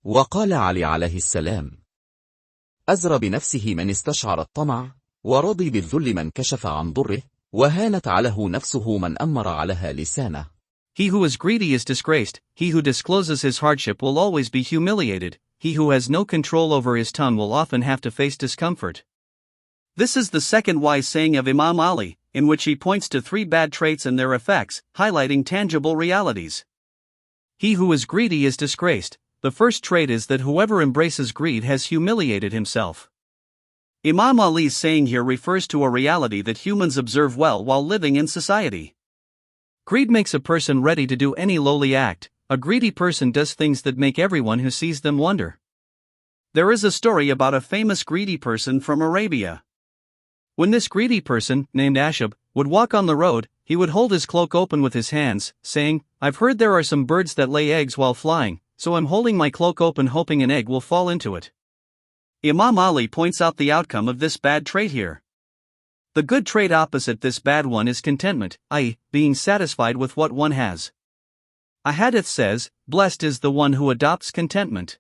وقال علي عليه السلام: أزر بنفسه من استشعر الطمع، ورضي بالذل من كشف عن ضره، وهانت عليه نفسه من أمر عليها لسانه. He who is greedy is disgraced, he who discloses his hardship will always be humiliated, he who has no control over his tongue will often have to face discomfort. This is the second wise saying of Imam Ali, in which he points to 3 bad traits and their effects, highlighting tangible realities. He who is greedy is disgraced. The first trait is that whoever embraces greed has humiliated himself. Imam Ali's saying here refers to a reality that humans observe well while living in society. Greed makes a person ready to do any lowly act. A greedy person does things that make everyone who sees them wonder. There is a story about a famous greedy person from Arabia. When this greedy person, named Ashab, would walk on the road, he would hold his cloak open with his hands, saying, "I've heard there are some birds that lay eggs while flying, so I'm holding my cloak open hoping an egg will fall into it." Imam Ali points out the outcome of this bad trait here. The good trait opposite this bad one is contentment, i.e., being satisfied with what one has. A hadith says, "Blessed is the one who adopts contentment."